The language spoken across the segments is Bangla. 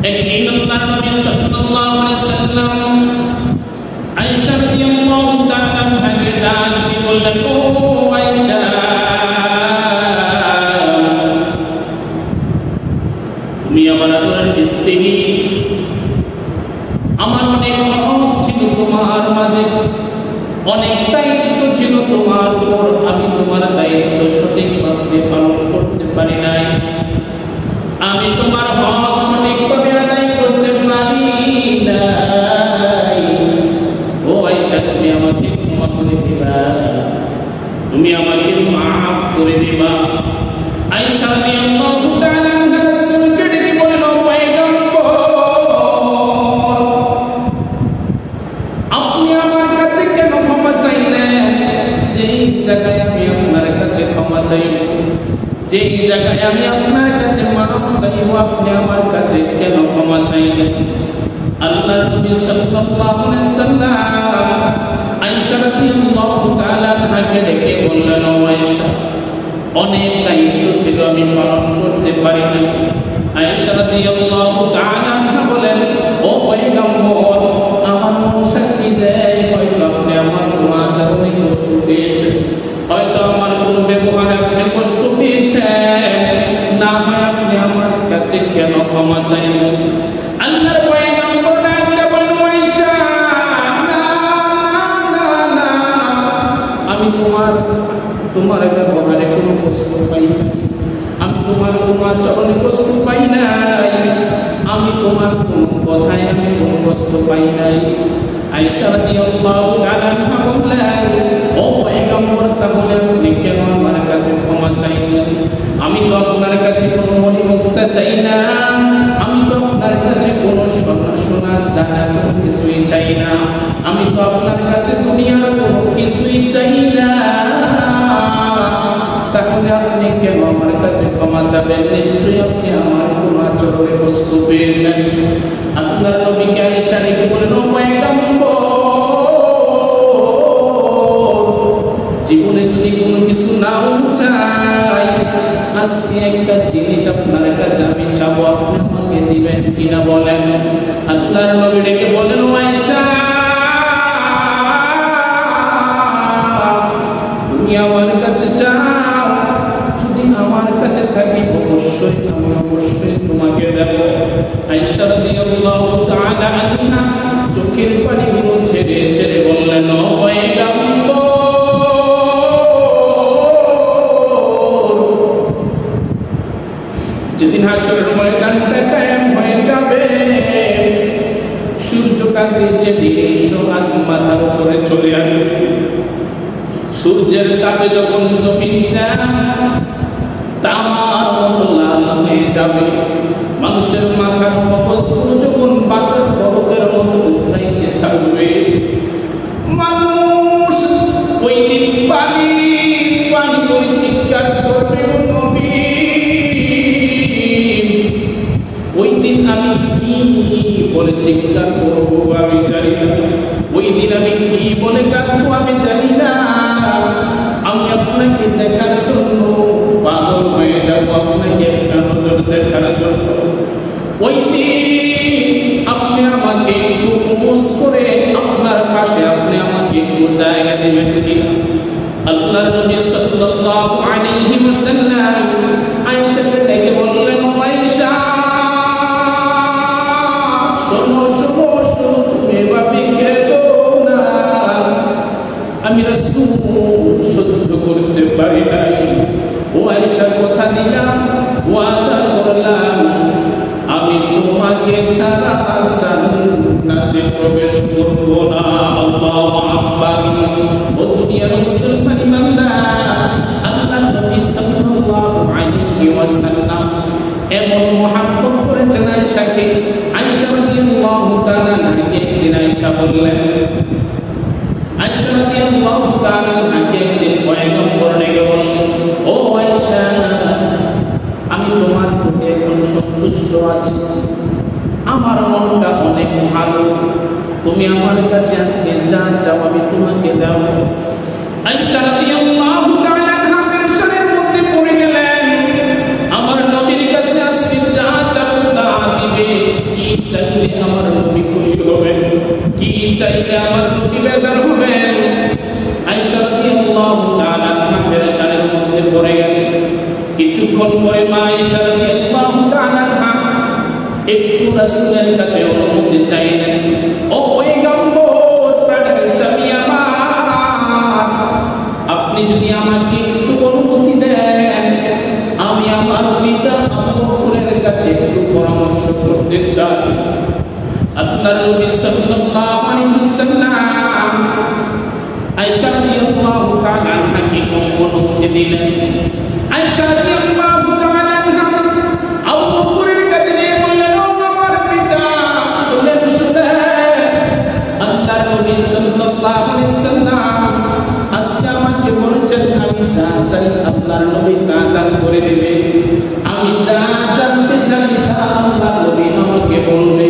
একদিন আল্লাহর নবী সাল্লাল্লাহু আলাইহি সাল্লাম আয়েশা রাদিয়াল্লাহু তাআলা আনহাকে ডাক দিয়ে বললেন, ও আয়েশা, তুমি আমার আদরের স্ত্রী, আমার অনেক হক ছিল তোমার মাঝে, অনেক দায়িত্ব ছিল তোমার উপর, আমি তোমার দায়িত্ব সঠিকভাবে পালন করতে পারি নাই, আমি তোমার হক সঠিকভাবে আদায় করতে পারি নাই। ও আয়েশা, তুমি আমাকে ক্ষমা করে দিবা, তুমি আমাকে মাফ করে দিবা। আয়েশা রাদিয়াল্লাহু তাআলা আনহা রাসূলকে ডেকে বললেন, ও পয়গম্বর, আপনি আমার কাছে কেন ক্ষমা চাইলেন? যেই জায়গায় আমি আপনার কাছে ক্ষমা চাইব, যেই জায়গায় আমি আপনার কাছে মাফ চাইব, আপনি আমার কাছে কেন ক্ষমা চাইলেন? আল্লাহর নবী সাল্লাল্লাহু আলাইহি সাল্লাম আয়েশা রাদিয়াল্লাহু তাআলা আনহাকে ডেকে বললেন, ও আয়েশা, অনেক দায়িত্ব ছিল, আমি পালন করতে পারি না। আয়েশা রাদিয়াল্লাহু তাআলা আনহা বলেন, ও পয়গম্বর, আমার মন সাক্ষী দেয়, হয়তো আপনি আমার কোনো আচরণে কষ্ট পেয়েছেন, হয়তো আমার কোনো ব্যবহারে আপনি কষ্ট পেয়েছেন, না হয় আপনি আমার কাছে কেন ক্ষমা চাইলেন? আল্লাহর পয়গম্বর ডাকতে বললেন, আয়েশা, না না না, আমি তোমার ব্যবহারে কোনো কষ্ট পাই নাই, আমি তোমার কোনো আচরণে কষ্ট পাই নাই, আমি তোমার কোনো কথায় আমি কোনো কষ্ট পাই নাই। আয়েশা রাদিয়াল্লাহু তাআলা আনহা বললেন, ও পয়গম্বর, তাহলে আপনি কেন আমার কাছে ক্ষমা চাইলেন? আমি তো আপনার কাছে কোনো মণিমুক্তা চাই না, আমি তো আপনার কাছে কোনো সোনার দানা কোনো কিছুই চাই না, আমি তো আপনার কাছে দুনিয়ার কোনো কিছুই চাই না, তাহলে আপনি কেন আমার কাছে ক্ষমা চাবেন? নিশ্চয়ই আপনি আমার কোনো আচরণে কষ্ট পেয়েছেন। আল্লাহর নবীকে আয়েশা রেখে বলেন, ও পয়গম্বর, জীবনে যদি কোনো কিছু নাও চাই, আজকে একটা জিনিস আপনার কাছে আমি চাবো, আপনি আমাকে দিবেন কিনা বলেন? আল্লাহর নবী ডেকে বলেন, ও আয়েশা, তুমি আমার কাছে চাও, যদি আমার কাছে থাকি অবশ্যই আমি অবশ্যই তোমাকে দেব। আয়েশা রাদিয়াল্লাহু তাআলা আনহা চোখের পানিগুলো ছেড়ে ছেড়ে বললেন, ও পয়গম্বর, যেদিন হাসরের ময়দানটা কায়েম হয়ে যাবে, সূর্যকান্তি যেদিন সোহাগ মাথার উপরে চলে আসবে, সূর্যের তাপে যখন জমিনটা তামার মতো লাল হয়ে যাবে, মানুষের মাথার মগজগুলো যখন বাতার বরফের মতো উতরাইতে থাকবে, মানুষ ওই দিন পানি পানি বলে চিৎকার করবে, নবী, ওই দিন আমি কি বলে চিৎকার করবো আমি জানি না, ওই দিন আমি কি বলে কাঁদবো আমি জানি না, আমি আপনাকে দেখার জন্য পাগল হয়ে যাবো, আপনাকে একটা নজর দেখার জন্য। ওই দিন আপনি আমাকে একটু খোঁজ করে আপনার পাশে আপনি আমাকে একটু জায়গা দেবেন কিনা? আল্লাহর নবী সাল্লাল্লাহু আলাইহি ওয়াসাল্লাম আয়েশাকে ডেকে বললেন, ও আয়েশা, শোনো শোনো শোনো, তুমি এভাবে কেঁদো না, আমি রাসূল সহ্য করতে পারি নাই। ও আয়েশা, কথা দিলাম, ওয়াদা করলাম, আমি তোমাকে ছাড়া জান্নাতে প্রবেশ করব না। আল্লাহু আকবার। ও দুনিয়ার মুসলমান ইমানদার, আল্লাহর নবী সাল্লাল্লাহু আলাইহি ওয়াসাল্লাম এমন মহব্বত করেছেন আয়েশাকে। আয়েশা রাদিয়াল্লাহু তাআলা আনহাকে একদিন আয়েশা বললেন, আয়েশা রাদিয়াল্লাহু তাআলা আনহাকে একদিন পয়গম্বর ডেকে বললেন, ও আয়েশা, আমি তোমার প্রতি এখন সন্তুষ্ট আছি, আমার মনটা অনেক ভালো, তুমি আমার কাছে আজকে যা চাও আমি তোমাকে দেব। আয়েশা রাদিয়াল্লাহু তাআলা আনহা পেরেশানির মধ্যে পড়ে গেলেন, আমার নবীর কাছে আজকে যা চাও তা দিবে, কি চাইলে আমার নবী খুশি হবেন, কি চাইলে আমার নবী বেজার হবেন। আয়েশা রাদিয়াল্লাহু তাআলা আনহা পেরেশানির মধ্যে পড়ে গেলেন। কিছুক্ষণ পরে মা আয়েশা রাদিয়াল্লাহু তাআলা আনহা একটু রাসূলের কাছে অনুমতি চাইলেন। ও পয়গম্বর, প্রাণের স্বামী আমার, আপনি যদি আমাকে একটু অনুমতি দেন, আমি আমার পিতা আবু বকরের কাছে একটু পরামর্শ করতে চাই। আল্লাহর নবী সাল্লাল্লাহু আলাইহি ওয়াসাল্লাম আয়েশা রাদিয়াল্লাহু তাআলা আনহাকে অনুমতি দিলেন। আয়েশা রাদিয়াল্লাহু তাআলা আনহা আবু বকরের কাছে গিয়ে বললেন, ও আমার পিতা, শুনেন আল্লাহর নবী সাল্লাল্লাহু আলাইহি ওয়াসাল্লাম আজকে আমাকে বলেছেন আমি যা চাই আল্লাহর নবী তা দান করে দেবে। আমি যা জানতে চাই তা আল্লাহর নবী আমাকে বলবে।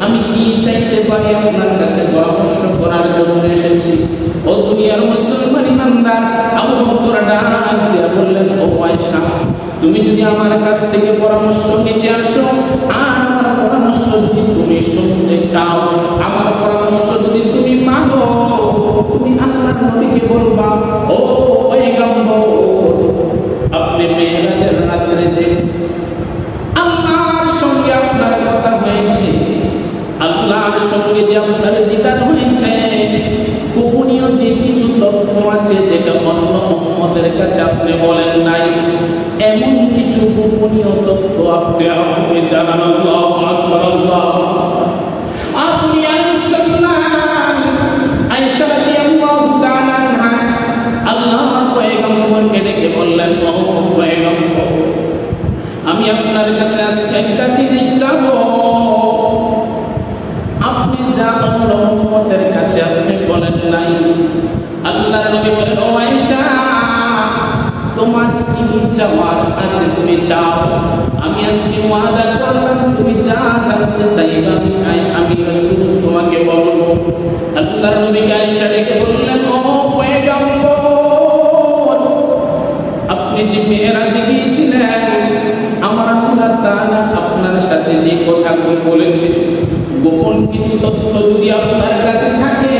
আমি কি চাইতে পারি আপনার কাছে পরামর্শ করার জন্য এসেছি। ও দুনিয়ার মুসলমান ইমানদার, আবু বকর ডাক দিয়ে বললেন, ও আয়েশা, তুমি যদি আমার কাছ থেকে পরামর্শ নিতে আসো আর আমার পরামর্শ যদি তুমি শুনতে চাও, আমার পরামর্শ যদি তুমি মানো, তুমি আল্লাহর নবীকে বলবা, ও পয়গম্বর, আপনি মেরাজের রাতে যে আল্লাহর সঙ্গে আপনার কথা হয়েছে, আল্লাহর সঙ্গে যে আপনার দিদার হয়েছে, গোপনীয় যে কিছু তথ্য আছে যেটা অন্য উম্মতের কাছে আপনি বলেন নাই, এমন কিছু গোপনীয় তথ্য আপনি আমাকে জানান। আল্লাহু আকবার, আল্লাহু আকবার। আপনি আল্লাহ আয়েশা রাদিয়াল্লাহু তাআলা আনহা আল্লাহর পয়গম্বরকে ডেকে বললেন, ও পয়গম্বর, আমি আপনার কাছে আজকে একটা জিনিস চাবো। আপনি যা অন্য উম্মতের কাছে আপনি বলেন নাই। আল্লাহর নবী বলেন, ও আয়েশা, তোমার কি চাওয়ার আছে তুমি চাও। আমি আজকে ওয়াদা করলাম তুমি যা জানতে চাইবে আমি রাসূল তোমাকে বলবো। আল্লাহর নবী আয়েশা ডেকে বললেন, ও পয়গম্বর, আপনি যে মেরাজে গিয়েছিলেন, আমার আল্লাহ তাআলা আপনার সাথে যে কথাগুলো বলেছে, গোপন কিছু তথ্য যদি আপনার কাছে থাকে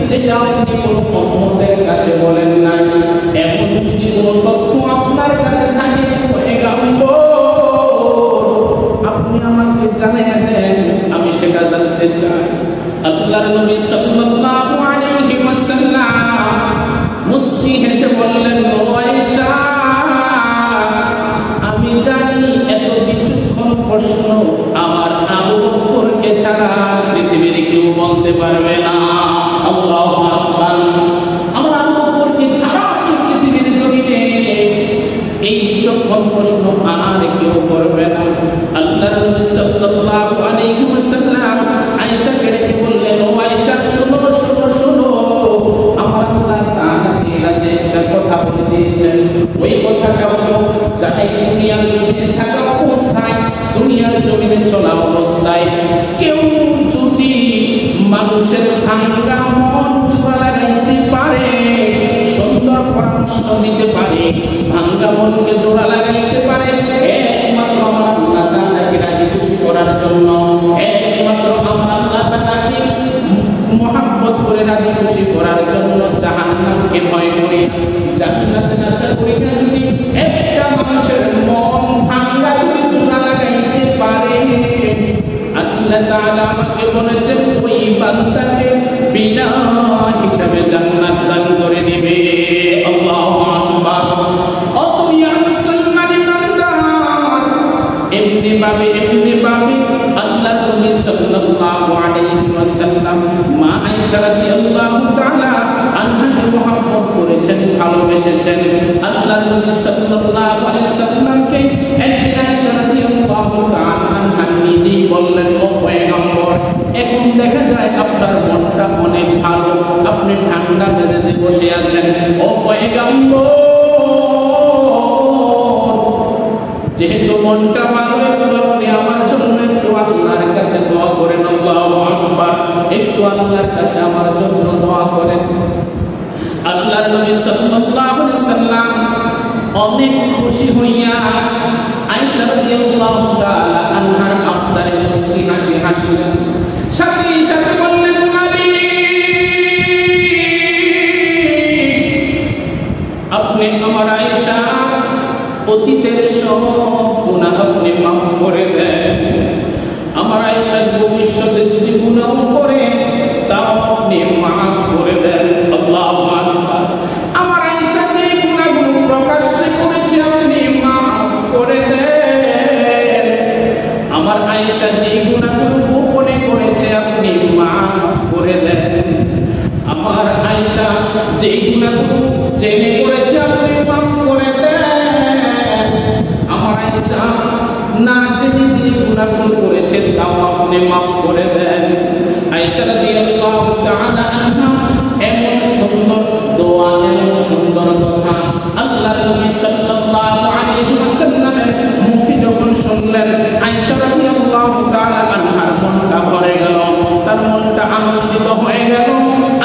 যেটা আপনি কোনো উম্মতের কাছে বলেন নাই, এমন যদি কোনো তথ্য আপনার কাছে থাকে, আপনি আমাকে জানিয়ে দেন, আমি সেটা জানতে চাই। আল্লাহর নবী সাল্লাল্লাহু আলাইহি ওয়াসাল্লাম মুস্কি হেসে বললেন, ও আয়েশা, আমি জানি এত বিচক্ষণ প্রশ্ন আমার আবু বকরকে ছাড়া পৃথিবীর কেউ বলতে পারবে না। আল্লাহু আকবার। আমার আবু বকরকে ছাড়া পৃথিবীর জমিনে এই বিচক্ষণ প্রশ্ন আর কেউ করবে না। আল্লাহর নবী সাল্লাল্লাহু আলাইহি ওয়াসাল্লাম আয়েশাকে ডেকে বললেন, ও আয়েশা, শোনো শোনো শোনো, আমার আল্লাহ তাআলা মেরাজে একটা কথা বলে দিয়েছেন। ওই কথাটা হলো, যারা দুনিয়ার জমিনে থাকা অবস্থায়, দুনিয়ার জমিনে চলা অবস্থায় কেউ যদি মানুষের ভাঙ্গা মন জোড়া লাগাইতে পারে, সুন্দর পরামর্শ দিতে পারে, ভাঙ্গা মনকে জোড়া লাগাইতে পারে, একমাত্র আমার আল্লাহ তাআলাকে রাজি খুশি করার জন্য, একমাত্র আমার আল্লাহ তাআলাকে মহব্বত করে রাজি খুশি করার জন্য, জাহান্নামকে ভয় করি, জান্নাতের আশা করি না, যদি একটা মানুষের মন ভাঙ্গা যদি জোড়া লাগাইতে পারে, আল্লাহ তাআলা আমাকে বলেছেন ওই বান্দাকে বিনা হিসাবে জান্নাত দান করে দিবে। আল্লাহু আকবার। ও তুমি মুসলমানের বান্দা, এমনি ভাবে আল্লাহর নবী সাল্লাল্লাহু আলাইহি ওয়াসাল্লাম মা আয়েশা রাদিয়াল্লাহু তাআলা আনহাকে মহব্বত করেছেন, ভালোবেসেছেন। আল্লাহর নবী সাল্লাল্লাহু আলাইহি ওয়াসাল্লামকে একদিন আয়েশা রাদিয়াল্লাহু তাআলা আনহা নিজেই বললেন, ও পয়গম্বর, এখন দেখা যায় আপনার মনটা অনেক ভালো, আপনি ঠান্ডা মেজাজে বসে আছেন। ও পয়গম্বর, যেহেতু মনটা ভালো, আপনি আমার জন্য একটু আল্লাহর কাছে দোয়া করেন। আল্লাহু আকবার। একটু আল্লাহর কাছে আমার জন্য দোয়া করেন। আল্লাহর নবী সাল্লাল্লাহু আলাইহি ওয়াসাল্লাম অনেক খুশি হইয়া আয়েশা রাদিয়াল্লাহু তাআলা আনহার আবদারে মুস্কি হাসি হাসলেন, সাথে সাথে বললেন আপনি আমার আয়েশা অতীতের সব গুনাহ আপনি মাফ করে দেন। আমার আয়েশা ভবিষ্যতে যদি গুনাহ করে তাও আপনি মাফ করে দেন। আল্লাহু আকবার। আমার আয়েশা যে গুনাহগুলো প্রকাশ্যে করেছে আপনি মাফ করে দেন। আমার আয়েশা যে গুনাহগুলো গোপনে করেছে আপনি মাফ করে দেন। আমার আয়েশা যে গুনাহগুলো জেনে করেছে আপনি মাফ করে দেন। আমার আয়েশা না জেনে যে গুনাহগুলো করেছে তাও আপনি মাফ করে দেন। আয়েশা রাদিয়াল্লাহু তাআলা আনহা এমন সুন্দর দোয়া, এমন সুন্দর কথা আল্লাহর নবী সাল্লাল্লাহু আলাইহি ওয়াসাল্লামের মুখে যখন শুনলেন, আয়েশা রাদিয়াল্লাহু তাআলা আনহার মনটা ভরে গেল, তার মনটা আনন্দিত হয়ে গেল।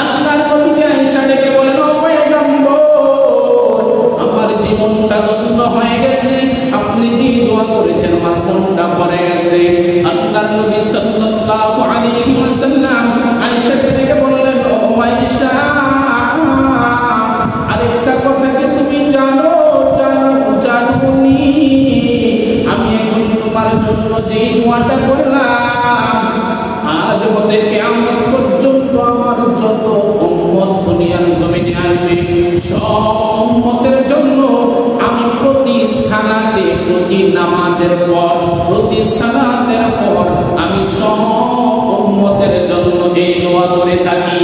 আল্লাহর নবীকে আয়েশা ডেকে বললেন, ও পয়গম্বর, আমার জীবনটা ধন্য হয়ে গেছে, আপনি যে দোয়া করেছেন আমার মনটা ভরে গেছে। আল্লাহর নবী সাল্লাল্লাহু আলাইহি ওয়াসাল্লাম আয়েশাকে ডেকে বললেন, ও আয়েশা, আরেকটা কথা কি তুমি জানো? জানোনি আমি এখন তোমার জন্য যে দোয়াটা করলাম, আজ হতে কিয়ামত পর্যন্ত আমার যত উম্মত দুনিয়ার জমিনে আসবে সব উম্মতের জন্য আমি প্রতি সালাতে, প্রতি নামাজের পর, প্রতি সালাতের পর আমি সব উম্মতের জন্য এই দোয়া করে থাকি।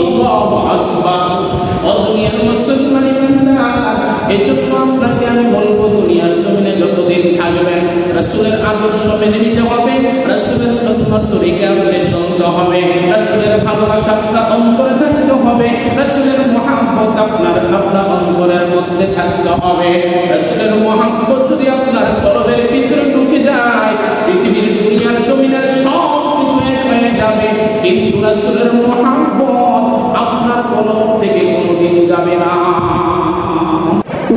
আল্লাহু আকবার। ও দুনিয়ার মুসলমান বান্দা, এজন্য আপনাকে আমি বলবো দুনিয়ার জমিনে যতদিন থাকবেন রাসূলের আদর্শ মেনে নিতে হবে, রাসূলের সুন্নাত তরিকা মেনে চলতে হবে, রাসূলের ভালোবাসা আপনার অন্তরে থাকতে হবে, রাসূলের মহব্বত আপনার অন্তরের মধ্যে থাকতে হবে। রাসূলের মহব্বত যদি আপনার কলবের ভিতরে ঢুকে যায়, পৃথিবীর দুনিয়ার জমিনের সব কিছু এক হয়ে যাবে, কিন্তু রাসূলের মহব্বত আপনার কলব থেকে কোনোদিন যাবে না।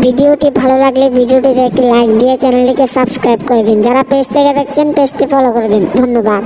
ভিডিওটি ভালো লাগলে ভিডিওটিতে একটি লাইক দিয়ে চ্যানেলটিকে সাবস্ক্রাইব করে দিন। যারা পেজ থেকে দেখছেন পেজটি ফলো করে দিন। ধন্যবাদ।